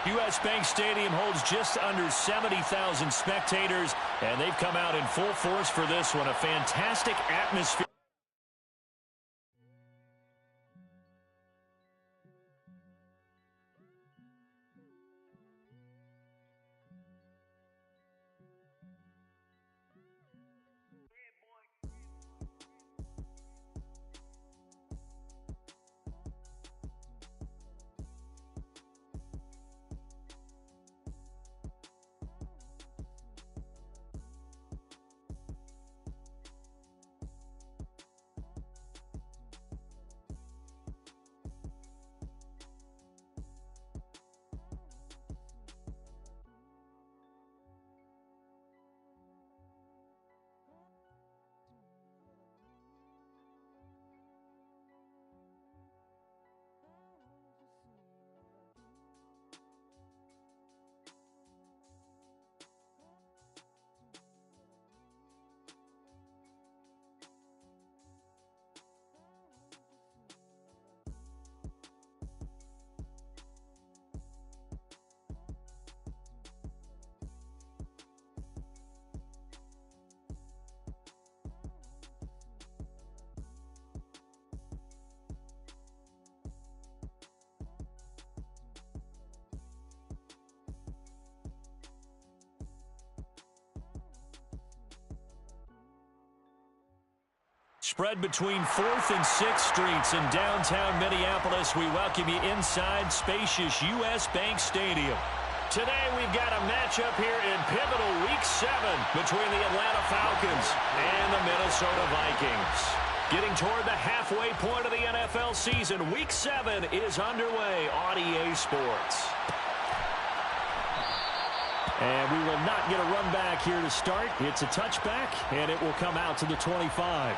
U.S. Bank Stadium holds just under 70,000 spectators, and they've come out in full force for this one. A fantastic atmosphere. Spread between 4th and 6th Streets in downtown Minneapolis. We welcome you inside spacious U.S. Bank Stadium. Today we've got a matchup here in pivotal Week 7 between the Atlanta Falcons and the Minnesota Vikings. Getting toward the halfway point of the NFL season, Week 7 is underway on EA Sports. And we will not get a run back here to start. It's a touchback, and it will come out to the 25.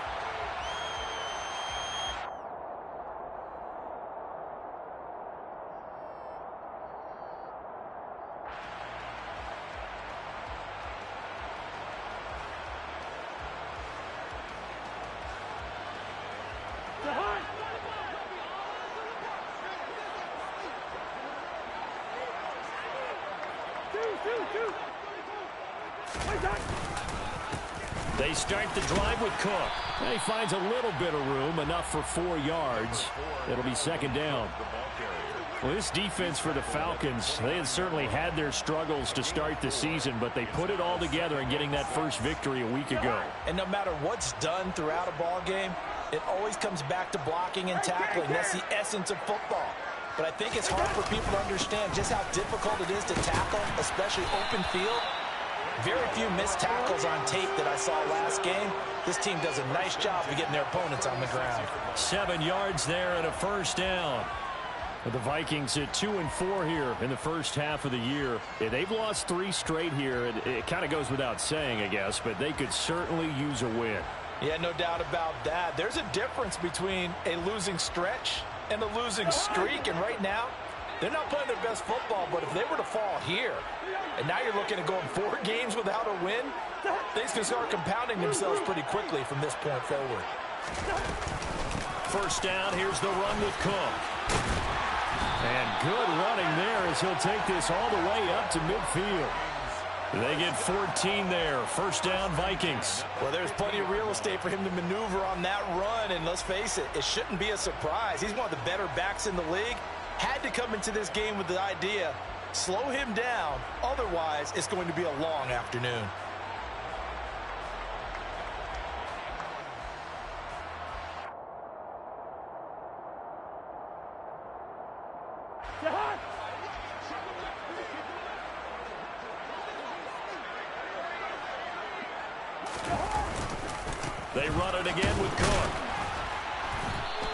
They start the drive with Cook. He finds a little bit of room, enough for 4 yards. It'll be second down. Well, this defense for the Falcons, they had certainly had their struggles to start the season, but they put it all together in getting that first victory a week ago. And no matter what's done throughout a ball game, it always comes back to blocking and tackling. That's the essence of football. But I think it's hard for people to understand just how difficult it is to tackle, especially open field. Very few missed tackles on tape that I saw last game. This team does a nice job of getting their opponents on the ground. 7 yards there and a first down. But the Vikings at 2-4 here in the first half of the year. They've lost 3 straight here. It kind of goes without saying, I guess, but they could certainly use a win. Yeah, no doubt about that. There's a difference between a losing stretch and a losing streak, and right now, they're not playing their best football, but if they were to fall here, and now you're looking at going 4 games without a win, things can start compounding themselves pretty quickly from this point forward. First down, here's the run with Cook. And good running there as he'll take this all the way up to midfield. They get 14 there. First down, Vikings. Well, there's plenty of real estate for him to maneuver on that run, and let's face it, it shouldn't be a surprise. He's one of the better backs in the league. Had to come into this game with the idea, slow him down, otherwise it's going to be a long afternoon. They run it again with Cook.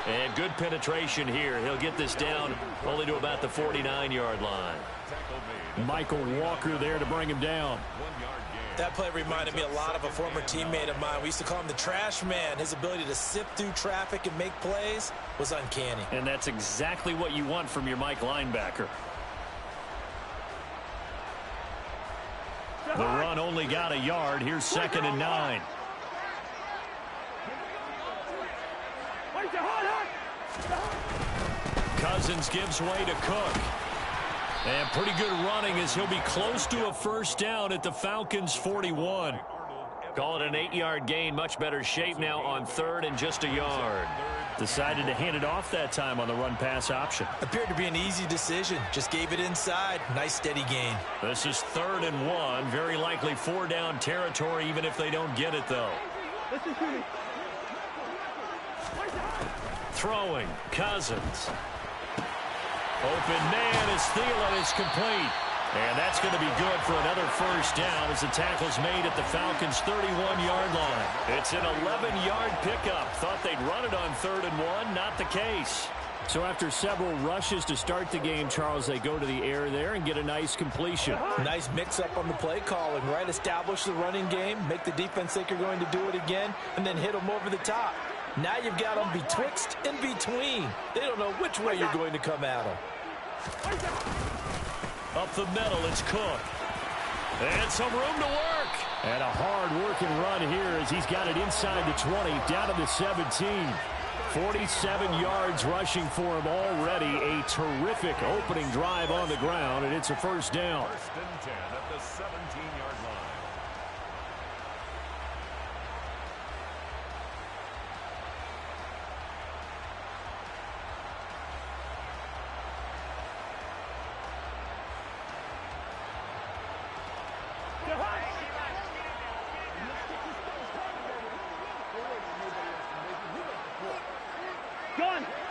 And good penetration here. He'll get this down only to about the 49-yard line. Michael Walker there to bring him down. That play reminded me a lot of a former teammate of mine. We used to call him the trash man. His ability to sift through traffic and make plays was uncanny. And that's exactly what you want from your Mike linebacker. The run only got a yard. Here's 2nd and 9. Cousins gives way to Cook. And pretty good running as he'll be close to a first down at the Falcons' 41. Call it an 8-yard gain. Much better shape now on third and just a yard. Decided to hand it off that time on the run-pass option. Appeared to be an easy decision. Just gave it inside. Nice steady gain. This is 3rd and 1. Very likely 4-down territory even if they don't get it, though. Throwing. Cousins. Open man as Thielen is complete. And that's going to be good for another first down as the tackle's made at the Falcons' 31-yard line. It's an 11-yard pickup. Thought they'd run it on 3rd and 1. Not the case. So after several rushes to start the game, Charles, they go to the air there and get a nice completion. Nice mix-up on the play calling, right? Establish the running game, make the defense think you're going to do it again, and then hit them over the top. Now you've got them betwixt and between. They don't know which way you're going to come at them. Up the middle, it's Cook. And some room to work. And a hard-working run here as he's got it inside the 20, down to the 17. 47 yards rushing for him already. A terrific opening drive on the ground, and it's a first down. 1st and 10 at the 17-yard line.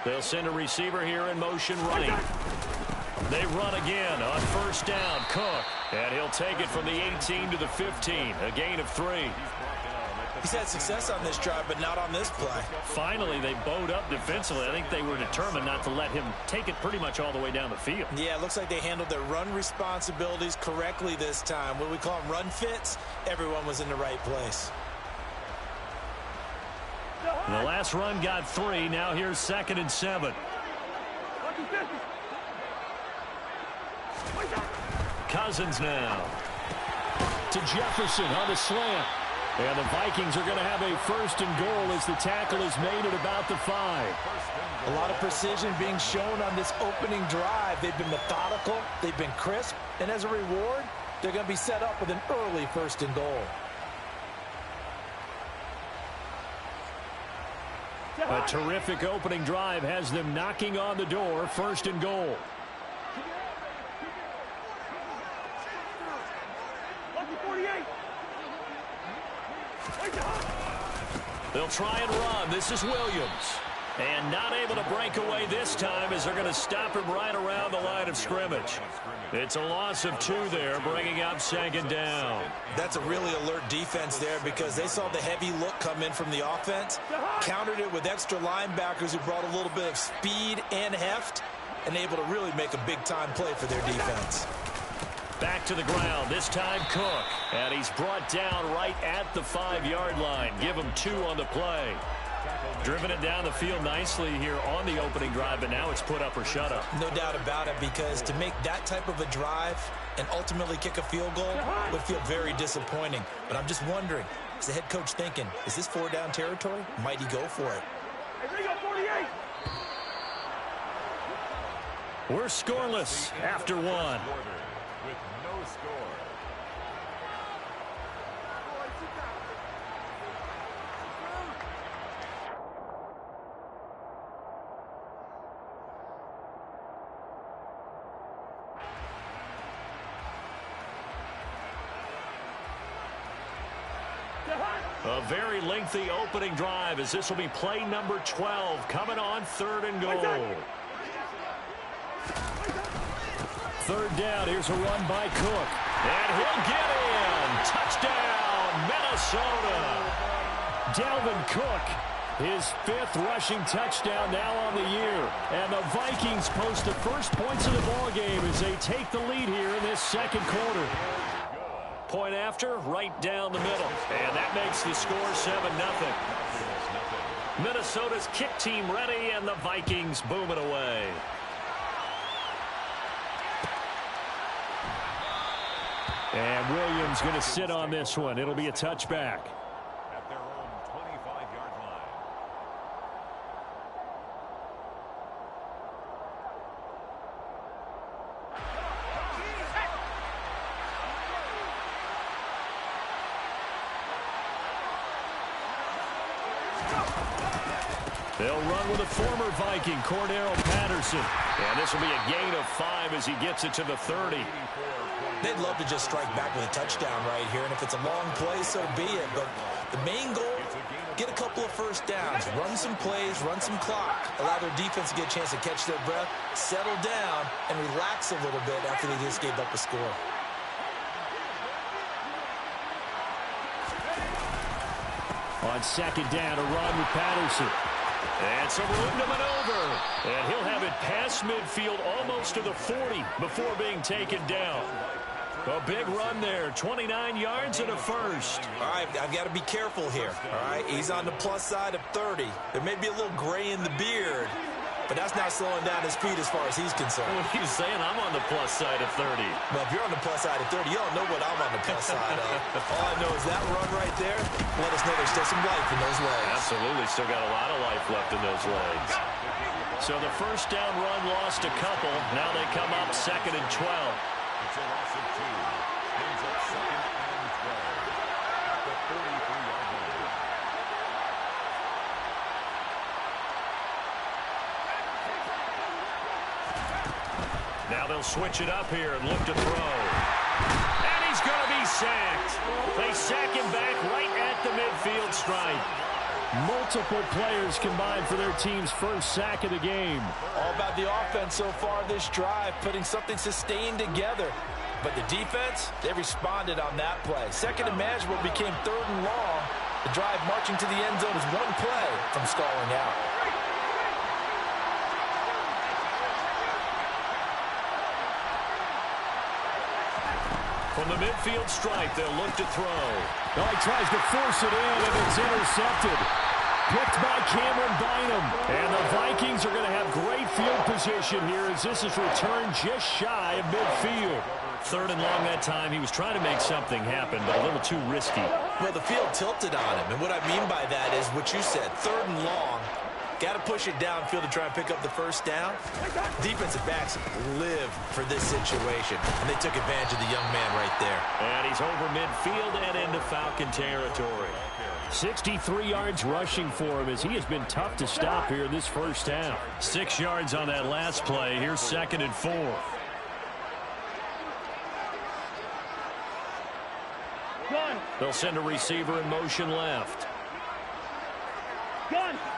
They'll send a receiver here in motion running. They run again on first down. Cook. And he'll take it from the 18 to the 15. A gain of 3. He's had success on this drive, but not on this play. Finally, they bowed up defensively. I think they were determined not to let him take it pretty much all the way down the field. Yeah, it looks like they handled their run responsibilities correctly this time. What we call them run fits, everyone was in the right place. The last run got 3. Now here's 2nd and 7. Cousins now. To Jefferson on the slant. And the Vikings are going to have a 1st and goal as the tackle is made at about the 5. A lot of precision being shown on this opening drive. They've been methodical. They've been crisp. And as a reward, they're going to be set up with an early 1st and goal. A terrific opening drive has them knocking on the door. 1st and goal. They'll try and run. This is Williams. And not able to break away this time as they're going to stop him right around the line of scrimmage. It's a loss of 2 there, bringing up 2nd down. That's a really alert defense there because they saw the heavy look come in from the offense, countered it with extra linebackers who brought a little bit of speed and heft, and able to really make a big-time play for their defense. Back to the ground, this time Cook. And he's brought down right at the 5-yard line. Give him 2 on the play. Driven it down the field nicely here on the opening drive, but now it's put up or shut up. No doubt about it, because to make that type of a drive and ultimately kick a field goal would feel very disappointing. But I'm just wondering, is the head coach thinking, is this 4-down territory? Might he go for it? We're scoreless after 1. With no score. A very lengthy opening drive as this will be play number 12 coming on 3rd and goal. 3rd down. Here's a run by Cook. And he'll get in. Touchdown, Minnesota. Dalvin Cook, his 5th rushing touchdown now on the year. And the Vikings post the first points of the ballgame as they take the lead here in this 2nd quarter. Point after, right down the middle. And that makes the score 7-0. Minnesota's kick team ready, and the Vikings boom it away. And Williams going to sit on this one. It'll be a touchback. At their own 25-yard line. They'll run with a former Viking, Cordero Patterson. And this will be a gain of 5 as he gets it to the 30. They'd love to just strike back with a touchdown right here, and if it's a long play, so be it. But the main goal, get a couple of first downs, run some plays, run some clock, allow their defense to get a chance to catch their breath, settle down, and relax a little bit after they just gave up a score. On second down, a run with Patterson. And some room to maneuver. And he'll have it past midfield almost to the 40 before being taken down. A big run there, 29 yards and a first. All right, I've got to be careful here, all right? He's on the plus side of 30. There may be a little gray in the beard, but that's not slowing down his speed as far as he's concerned. What are you saying? I'm on the plus side of 30. Well, if you're on the plus side of 30, you don't know what I'm on the plus side of. All I know is that run right there, let us know there's still some life in those legs. Absolutely, still got a lot of life left in those legs. So the first down run lost a couple. Now they come up 2nd and 12. It's a loss of 2. Brings up 2nd and 12. At the 43-yard line. Now they'll switch it up here and look to throw. And he's going to be sacked. They sack him back right at the midfield stripe. Multiple players combined for their team's first sack of the game. All about the offense so far this drive, putting something sustained together. But the defense, they responded on that play. Second and manageable became 3rd and long. The drive marching to the end zone is one play from stalling out. From the midfield stripe, they'll look to throw. Oh, he tries to force it in, and it's intercepted. Picked by Cameron Bynum. And the Vikings are going to have great field position here as this is returned just shy of midfield. 3rd and long that time. He was trying to make something happen, but a little too risky. Well, the field tilted on him, and what I mean by that is what you said, 3rd and long. Got to push it downfield to try and pick up the first down. Defensive backs live for this situation, and they took advantage of the young man right there. And he's over midfield and into Falcon territory. 63 yards rushing for him as he has been tough to stop here in this first half. 6 yards on that last play. Here's 2nd and 4. They'll send a receiver in motion left.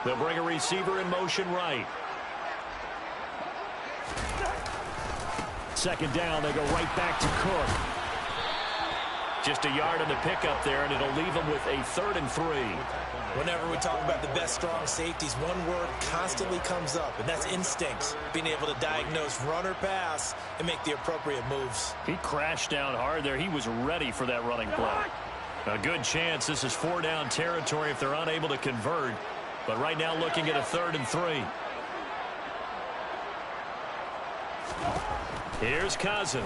They'll bring a receiver in motion right. 2nd down, they go right back to Cook. Just a yard on the pickup there, and it'll leave them with a 3rd and 3. Whenever we talk about the best strong safeties, one word constantly comes up, and that's instincts. Being able to diagnose run or pass and make the appropriate moves. He crashed down hard there. He was ready for that running play. A good chance this is 4-down territory if they're unable to convert. But right now looking at a 3rd and 3. Here's Cousins.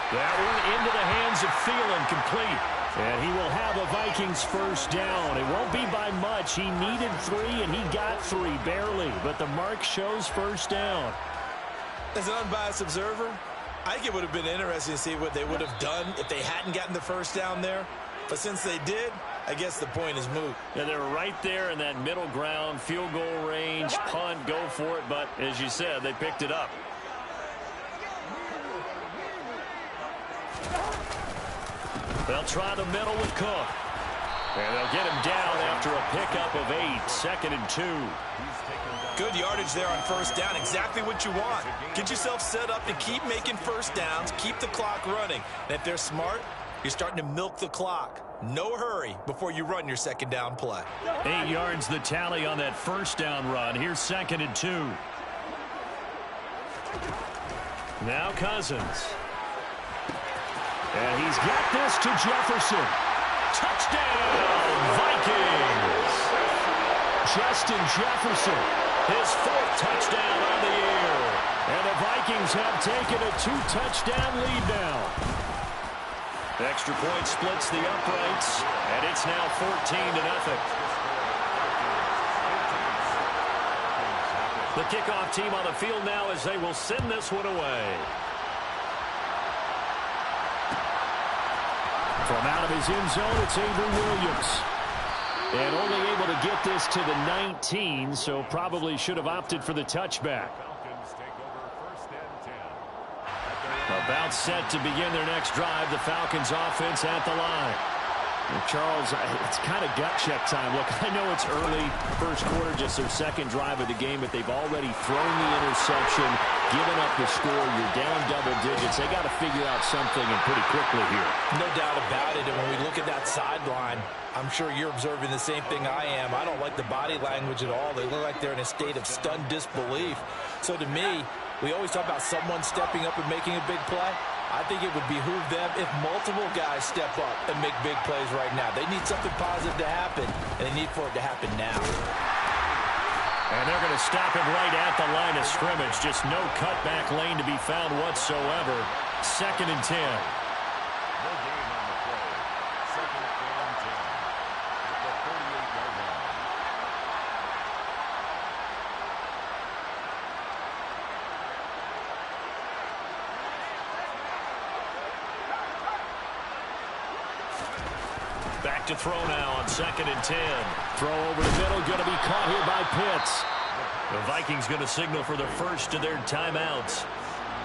That one into the hands of Thielen, complete. And he will have a Vikings first down. It won't be by much. He needed 3, and he got 3, barely. But the mark shows first down. As an unbiased observer, I think it would have been interesting to see what they would have done if they hadn't gotten the first down there. But since they did, I guess the point is moot. Yeah, they're right there in that middle ground, field goal range, punt, go for it. But as you said, they picked it up. They'll try the middle with Cook. And they'll get him down after a pickup of 8, 2nd and 2. Good yardage there on first down. Exactly what you want. Get yourself set up to keep making first downs, keep the clock running. And if they're smart, you're starting to milk the clock. No hurry before you run your 2nd down play. 8 yards the tally on that first down run. Here's 2nd and 2. Now Cousins. And he's got this to Jefferson. Touchdown, Vikings. Justin Jefferson, his 4th touchdown on the year. And the Vikings have taken a 2-touchdown lead now. Extra point splits the uprights, and it's now 14-0. The kickoff team on the field now as they will send this one away. From out of his end zone, it's Avery Williams. And only able to get this to the 19, so probably should have opted for the touchback. Falcons take over 1st and 10. About set to begin their next drive. The Falcons offense at the line. And Charles, it's kind of gut check time. Look, I know it's early, first quarter, just their second drive of the game, but they've already thrown the interception, given up the score. You're down double digits. They got to figure out something and pretty quickly here. No doubt about it. And when we look at that sideline, I'm sure you're observing the same thing I am. I don't like the body language at all. They look like they're in a state of stunned disbelief. So to me, we always talk about someone stepping up and making a big play. I think it would behoove them if multiple guys step up and make big plays right now. They need something positive to happen, and they need for it to happen now. And they're going to stop him right at the line of scrimmage. Just no cutback lane to be found whatsoever. 2nd and 10. No gain on the play. 2nd and 10. At the 38-yard line. Back to throw now on 2nd and 10. Throw over the middle, going to be caught here by Pitts. The Vikings going to signal for the first of their timeouts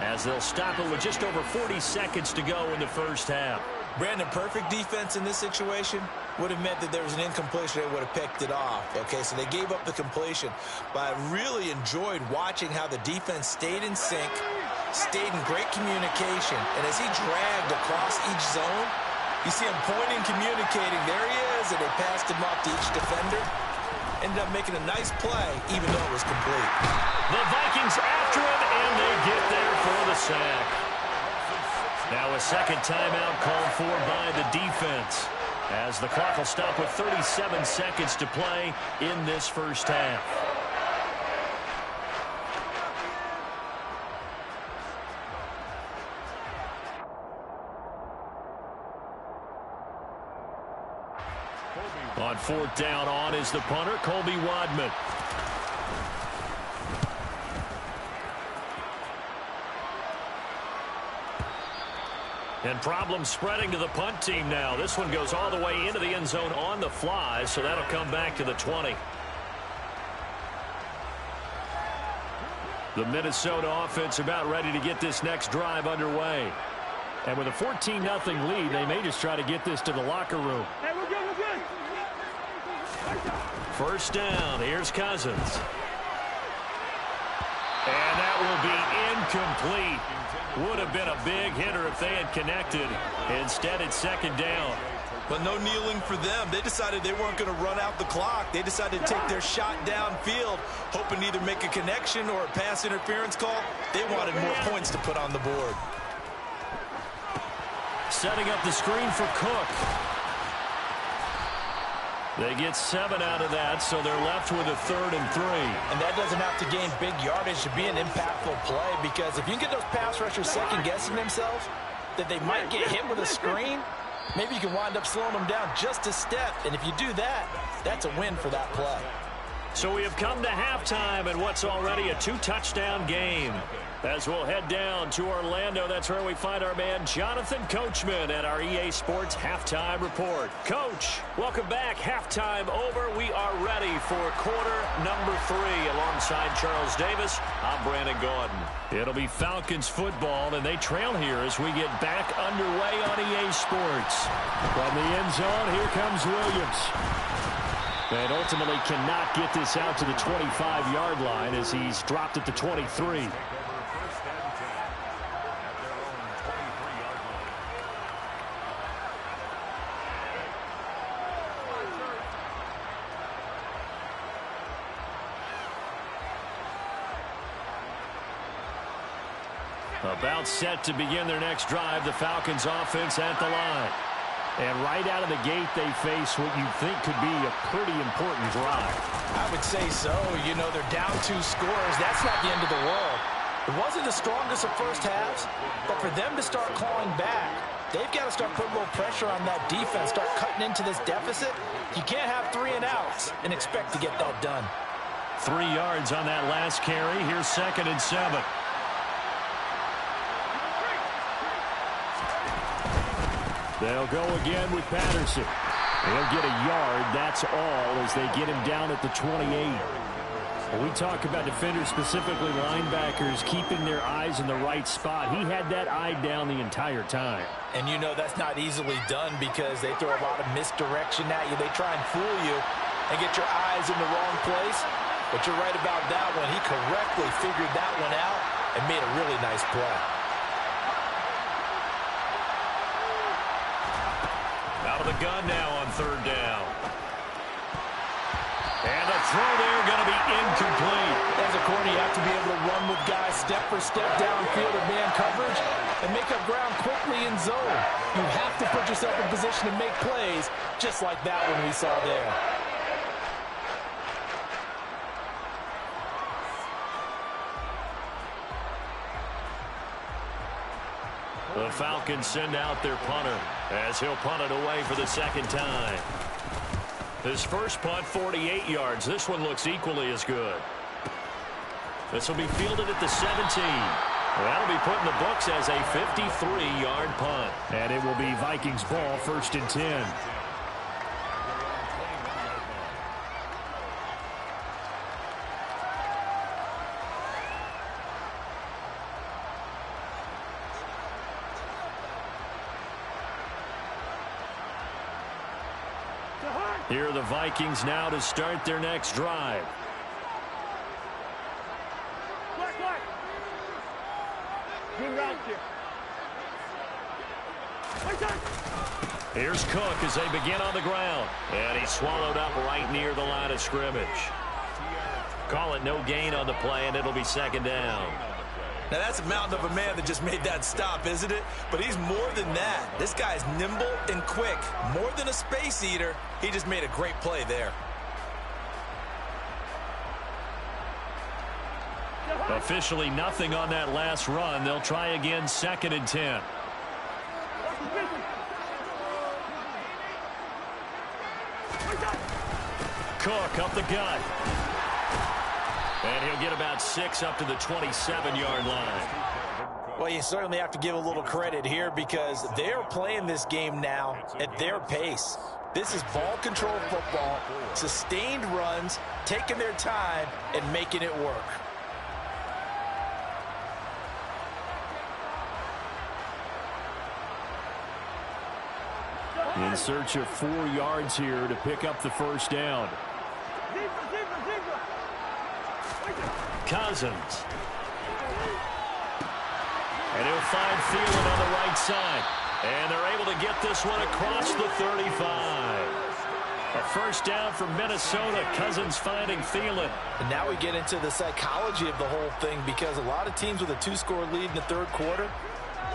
as they'll stop it with just over 40 seconds to go in the first half. Brandon, perfect defense in this situation would have meant that there was an incompletion. They would have picked it off. Okay, so they gave up the completion. But I really enjoyed watching how the defense stayed in sync, stayed in great communication. And as he dragged across each zone, you see him pointing, communicating. There he is, and they passed him off to each defender. Ended up making a nice play, even though it was complete. The Vikings after him, and they get there for the sack. Now a second timeout called for by the defense, as the clock will stop with 37 seconds to play in this first half. On 4th down on is the punter, Colby Wadman. And problems spreading to the punt team now. This one goes all the way into the end zone on the fly, so that'll come back to the 20. The Minnesota offense about ready to get this next drive underway. And with a 14-0 lead, they may just try to get this to the locker room. Hey, we're good, we're good. First down, here's Cousins. And that will be incomplete. Would have been a big hitter if they had connected. Instead, it's 2nd down. But no kneeling for them. They decided they weren't going to run out the clock. They decided to take their shot downfield, hoping to either make a connection or a pass interference call. They wanted more points to put on the board. Setting up the screen for Cook. They get 7 out of that, so they're left with a 3rd and 3. And that doesn't have to gain big yardage to be an impactful play, because if you can get those pass rushers second-guessing themselves, that they might get hit with a screen, maybe you can wind up slowing them down just a step. And if you do that, that's a win for that play. So we have come to halftime in what's already a 2-touchdown game. As we'll head down to Orlando, that's where we find our man Jonathan Coachman at our EA Sports Halftime Report. Coach, welcome back. Halftime over. We are ready for quarter number 3. Alongside Charles Davis, I'm Brandon Gaudin. It'll be Falcons football, and they trail here as we get back underway on EA Sports. From the end zone, here comes Williams. And ultimately cannot get this out to the 25-yard line as he's dropped at the 23. About set to begin their next drive, the Falcons offense at the line. And right out of the gate, they face what you think could be a pretty important drive. I would say so. You know, they're down 2 scores. That's not the end of the world. It wasn't the strongest of first halves, but for them to start clawing back, they've got to start putting a little pressure on that defense, start cutting into this deficit. You can't have 3 and outs and expect to get that done. 3 yards on that last carry. Here's 2nd and 7. They'll go again with Patterson. He'll get a yard, that's all, as they get him down at the 28. When we talk about defenders, specifically linebackers, keeping their eyes in the right spot, he had that eye down the entire time. And you know that's not easily done because they throw a lot of misdirection at you. They try and fool you and get your eyes in the wrong place. But you're right about that one. He correctly figured that one out and made a really nice play. Out of the gun now on third down. And the throw there going to be incomplete. As a corner, you have to be able to run with guys step for step downfield in man coverage and make up ground quickly in zone. You have to put yourself in position to make plays just like that one we saw there. The Falcons send out their punter as he'll punt it away for the second time. His first punt, 48 yards. This one looks equally as good. This will be fielded at the 17. That'll be put in the books as a 53-yard punt. And it will be Vikings ball, 1st and 10. Here are the Vikings now to start their next drive. Here's Cook as they begin on the ground. And he's swallowed up right near the line of scrimmage. Call it no gain on the play, and it'll be second down. Now, that's a mountain of a man that just made that stop, isn't it? But he's more than that. This guy's nimble and quick. More than a space eater. He just made a great play there. Officially nothing on that last run. They'll try again, 2nd and 10. Cook up the gut. And he'll get about 6 up to the 27-yard line. Well, you certainly have to give a little credit here because they're playing this game now at their pace. This is ball control football, sustained runs, taking their time, and making it work. In search of 4 yards here to pick up the first down. Cousins. And he'll find Thielen on the right side. And they're able to get this one across the 35. A first down for Minnesota. Cousins finding Thielen. And now we get into the psychology of the whole thing because a lot of teams with a 2-score lead in the third quarter,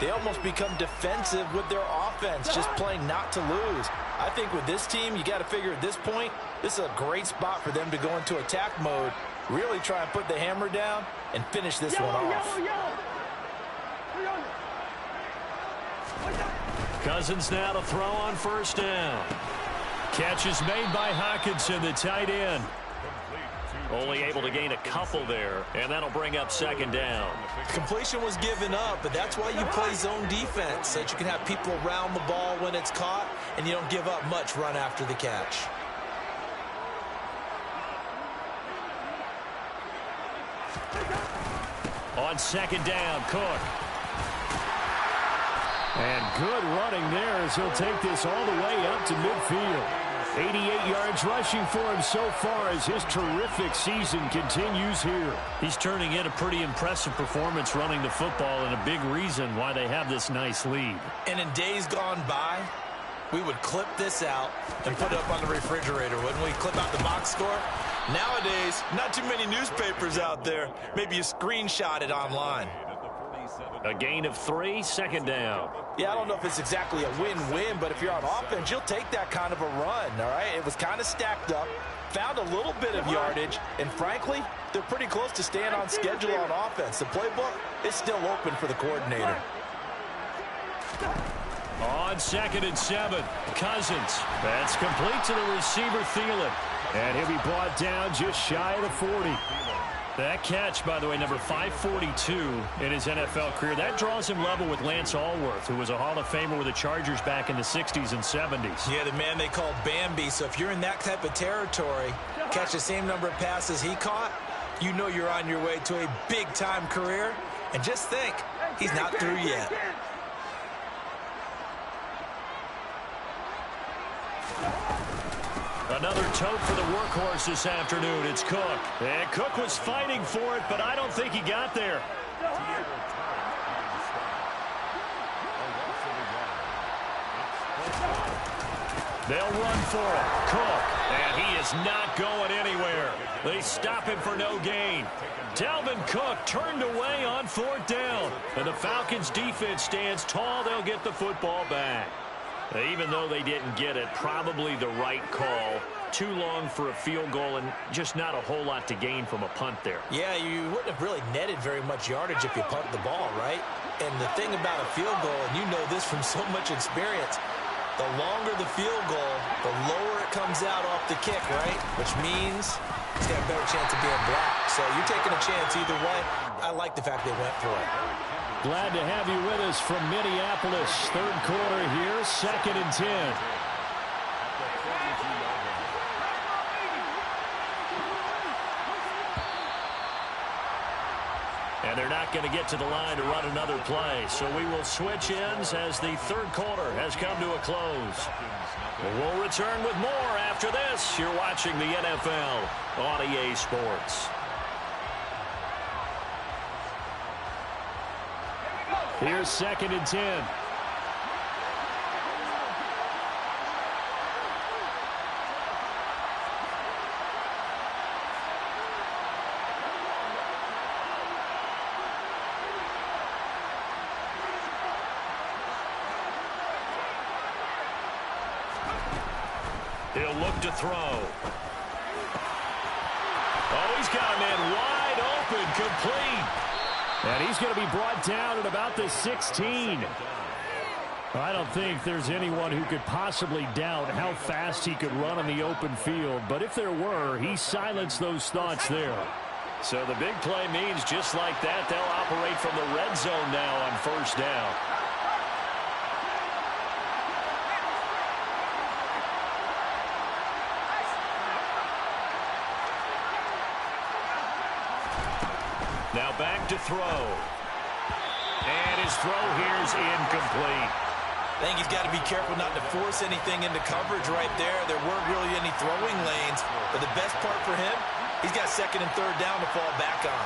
they almost become defensive with their offense, just playing not to lose. I think with this team, you got to figure at this point, this is a great spot for them to go into attack mode, really try and put the hammer down and finish this one off. Cousins now to throw on first down. Catch is made by Hockenson, the tight end. Only able to gain a couple there, and that'll bring up second down. Completion was given up, but that's why you play zone defense, so that you can have people around the ball when it's caught, and you don't give up much run after the catch. On second down, Cook. And good running there as he'll take this all the way up to midfield. 88 yards rushing for him so far as his terrific season continues here. He's turning in a pretty impressive performance running the football and a big reason why they have this nice lead. And in days gone by, we would clip this out and put it up on the refrigerator, wouldn't we? Clip out the box score. Nowadays, not too many newspapers out there. Maybe you screenshot it online. A gain of 3, second down. Yeah, I don't know if it's exactly a win-win, but if you're on offense, you'll take that kind of a run, all right? It was kind of stacked up, found a little bit of yardage, and frankly, they're pretty close to staying on schedule on offense. The playbook is still open for the coordinator. On 2nd and 7, Cousins. That's complete to the receiver, Thielen. And he'll be brought down just shy of the 40. That catch, by the way, number 542 in his NFL career. That draws him level with Lance Allworth, who was a Hall of Famer with the Chargers back in the 60s and 70s. Yeah, the man they called Bambi. So if you're in that type of territory, catch the same number of passes he caught, you know you're on your way to a big-time career. And just think, he's not through yet. Another tote for the workhorse this afternoon. It's Cook. And Cook was fighting for it, but I don't think he got there. They'll run for it. Cook. And he is not going anywhere. They stop him for no gain. Dalvin Cook turned away on 4th down. And the Falcons defense stands tall. They'll get the football back. Even though they didn't get it, probably the right call. Too long for a field goal and just not a whole lot to gain from a punt there. Yeah, you wouldn't have really netted very much yardage if you punted the ball, right? And the thing about a field goal, and you know this from so much experience, the longer the field goal, the lower it comes out off the kick, right? Which means it's got a better chance of being blocked. So you're taking a chance either way. I like the fact they went for it. Glad to have you with us from Minneapolis. 3rd quarter here, 2nd and 10. And they're not going to get to the line to run another play. So we will switch ends as the 3rd quarter has come to a close. We'll return with more after this. You're watching the NFL on EA Sports. Here's 2nd and 10. He'll look to throw. Oh, he's got a man wide open, complete. And he's going to be brought down at about the 16. I don't think there's anyone who could possibly doubt how fast he could run on the open field. But if there were, he silenced those thoughts there. So the big play means just like that, they'll operate from the red zone now on 1st down. Now back to throw. And his throw here is incomplete. I think he's got to be careful not to force anything into coverage right there. There weren't really any throwing lanes. But the best part for him, he's got 2nd and 3rd down to fall back on.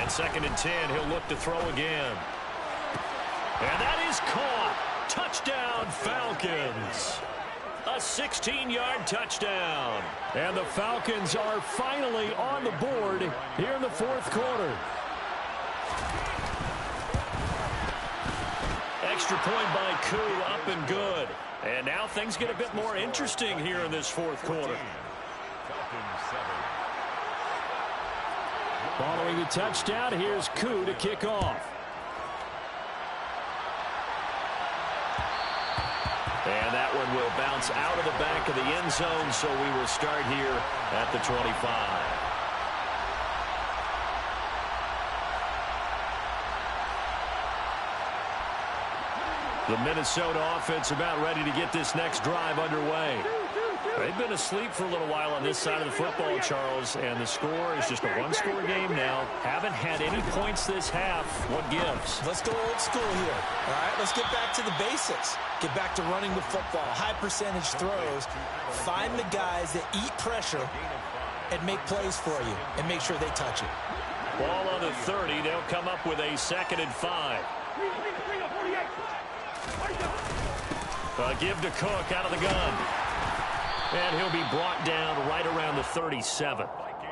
And 2nd and 10, he'll look to throw again. And that is caught. Touchdown, Falcons. A 16-yard touchdown. And the Falcons are finally on the board here in the 4th quarter. Extra point by Koo, up and good. And now things get a bit more interesting here in this 4th quarter. Following the touchdown, here's Koo to kick off. And that one will bounce out of the back of the end zone, so we will start here at the 25. The Minnesota offense about ready to get this next drive underway. They've been asleep for a little while on this side of the football, Charles, and the score is just a one-score game now. Haven't had any points this half. What gives? Let's go old school here. All right, let's get back to the basics. Get back to running the football, high percentage throws. Find the guys that eat pressure and make plays for you and make sure they touch it. Ball on the 30. They'll come up with a 2nd and 5. Give to Cook out of the gun. And he'll be brought down right around the 37.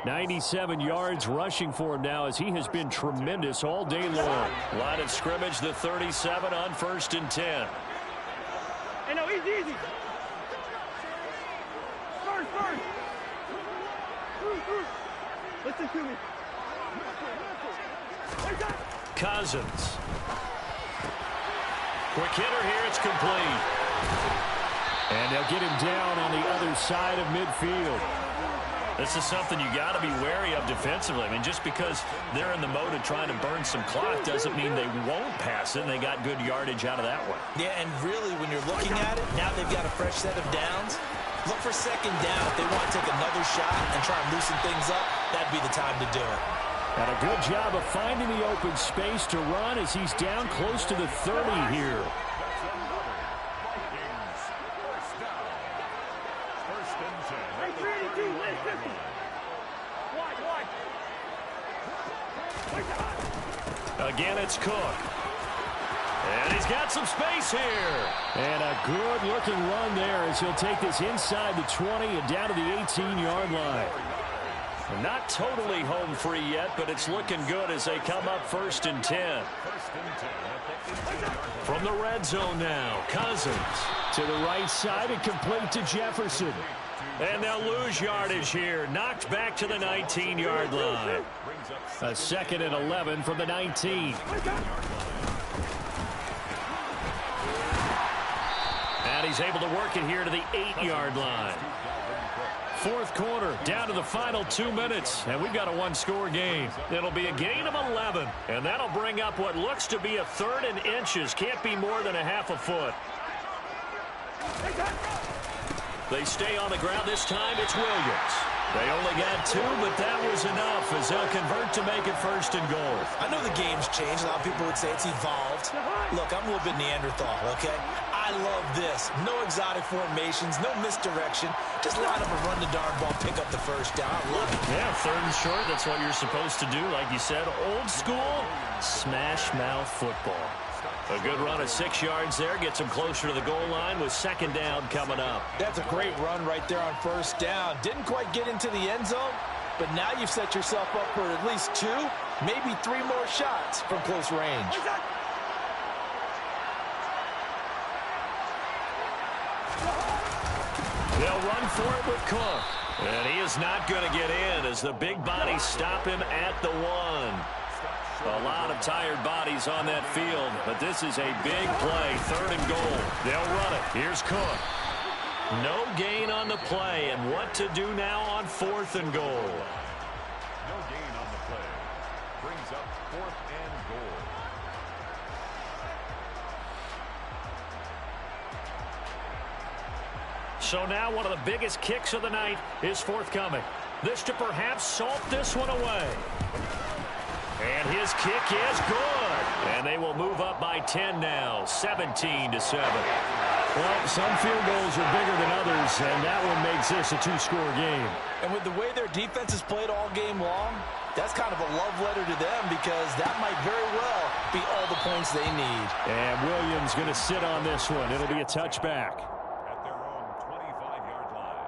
97 yards rushing for him now as he has been tremendous all day long. Line of scrimmage, the 37 on 1st and 10. Hey, no, easy. First. Listen to me. Cousins. Quick hitter here. It's complete. And they'll get him down on the other side of midfield. This is something you got to be wary of defensively. I mean, just because they're in the mode of trying to burn some clock doesn't mean they won't pass it, and they got good yardage out of that one. Yeah, and really, when you're looking at it, now they've got a fresh set of downs. Look for second down. If they want to take another shot and try and loosen things up, that'd be the time to do it. And a good job of finding the open space to run as he's down close to the 30 here. Again, it's Cook. And he's got some space here. And a good-looking run there as he'll take this inside the 20 and down to the 18-yard line. Not totally home free yet, but it's looking good as they come up 1st and 10. From the red zone now, Cousins to the right side and complete to Jefferson. And they'll lose yardage here. Knocked back to the 19-yard line. A 2nd and 11 from the 19. And he's able to work it here to the 8-yard line. 4th quarter, down to the final 2 minutes, and we've got a one-score game. It'll be a gain of 11, and that'll bring up what looks to be a 3rd and inches. Can't be more than a half a foot. They stay on the ground this time. It's Williams. They only got 2, but that was enough as they'll convert to make it 1st and goal. I know the game's changed. A lot of people would say it's evolved. Look, I'm a little bit Neanderthal, okay? I love this. No exotic formations, no misdirection. Just line up a run the darn ball, pick up the 1st down. I love it. Yeah, 3rd and short. That's what you're supposed to do. Like you said, old school, smash mouth football. A good run of 6 yards there. Gets him closer to the goal line with 2nd down coming up. That's a great run right there on 1st down. Didn't quite get into the end zone, but now you've set yourself up for at least 2, maybe 3 more shots from close range. They'll run for it with Cook. And he is not going to get in as the big bodies stop him at the 1. A lot of tired bodies on that field, but this is a big play, 3rd and goal. They'll run it. Here's Cook. No gain on the play, and what to do now on 4th and goal. No gain on the play. Brings up 4th and goal. So now one of the biggest kicks of the night is forthcoming. This to perhaps salt this one away. And his kick is good. And they will move up by 10 now, 17-7. Well, some field goals are bigger than others, and that one makes this a 2-score game. And with the way their defense has played all game long, that's kind of a love letter to them because that might very well be all the points they need. And Williams going to sit on this one. It'll be a touchback. At their own 25-yard line.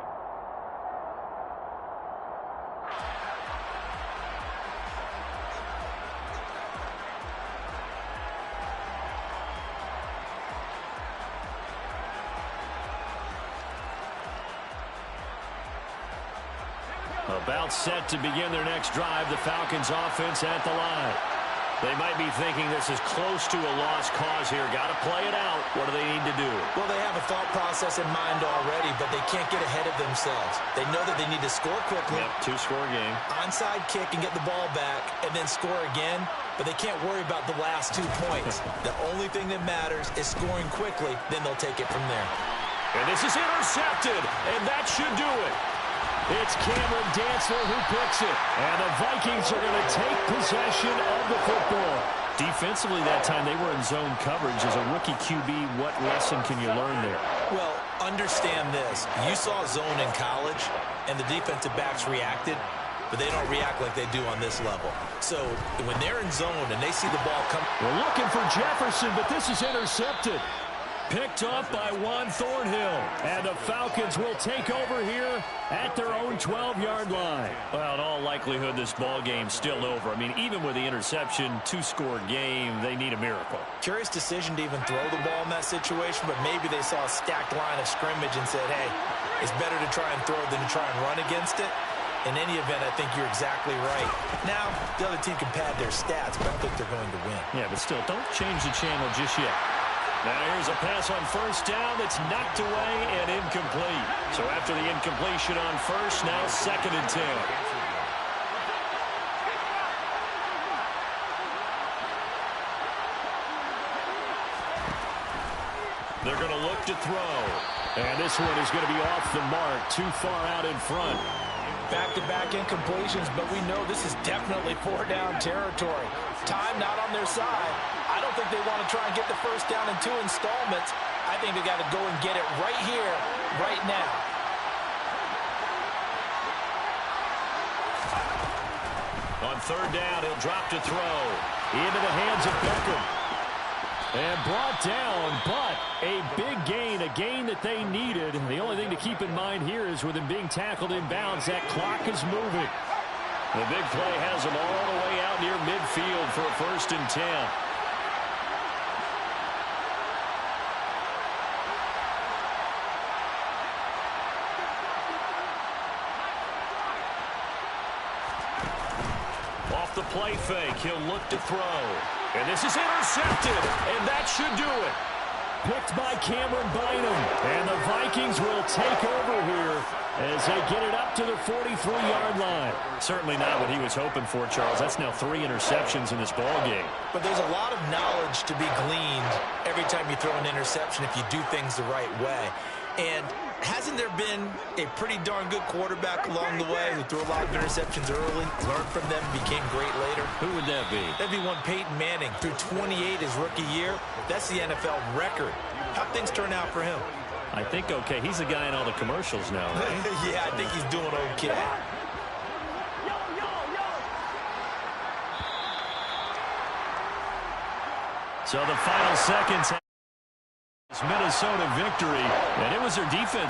About set to begin their next drive, the Falcons offense at the line. They might be thinking this is close to a lost cause here. Got to play it out. What do they need to do? Well, they have a thought process in mind already, but they can't get ahead of themselves. They know that they need to score quickly. Yep, 2-score game. Onside kick and get the ball back and then score again, but they can't worry about the last 2 points. The only thing that matters is scoring quickly, then they'll take it from there. And this is intercepted, and that should do it. It's Cameron Dantzler who picks it. And the Vikings are going to take possession of the football. Defensively that time, they were in zone coverage. As a rookie QB, what lesson can you learn there? Well, understand this. You saw zone in college, and the defensive backs reacted, but they don't react like they do on this level. So when they're in zone and they see the ball come. We're looking for Jefferson, but this is intercepted. Picked off by Juan Thornhill. And the Falcons will take over here at their own 12-yard line. Well, in all likelihood, this ball game's still over. I mean, even with the interception, 2-score game, they need a miracle. Curious decision to even throw the ball in that situation, but maybe they saw a stacked line of scrimmage and said, hey, it's better to try and throw than to try and run against it. In any event, I think you're exactly right. Now, the other team can pad their stats, but I don't think they're going to win. Yeah, but still, don't change the channel just yet. Now here's a pass on first down that's knocked away and incomplete. So after the incompletion on first, now 2nd and 10. They're going to look to throw. And this one is going to be off the mark, too far out in front. Back-to-back incompletions, but we know this is definitely 4-down territory. Time not on their side. I don't think they want to try and get the first down in 2 installments. I think they got to go and get it right here, right now. On 3rd down, he'll drop to throw. Into the hands of Beckham. And brought down, but a big gain, a gain that they needed. The only thing to keep in mind here is with him being tackled inbounds, that clock is moving. The big play has him all the way out near midfield for a 1st and 10. Off the play fake, he'll look to throw. And this is intercepted, and that should do it. Picked by Cameron Bynum, and the Vikings will take over here as they get it up to the 43-yard line. Certainly not what he was hoping for, Charles. That's now 3 interceptions in this ball game. But there's a lot of knowledge to be gleaned every time you throw an interception if you do things the right way. And hasn't there been a pretty darn good quarterback along the way who threw a lot of interceptions early, learned from them, became great later? Who would that be? That'd be one Peyton Manning. Threw 28 his rookie year. That's the NFL record. How'd things turn out for him? I think okay. He's the guy in all the commercials now, right? Yeah, I think he's doing okay. So the final seconds. Minnesota victory, and it was their defense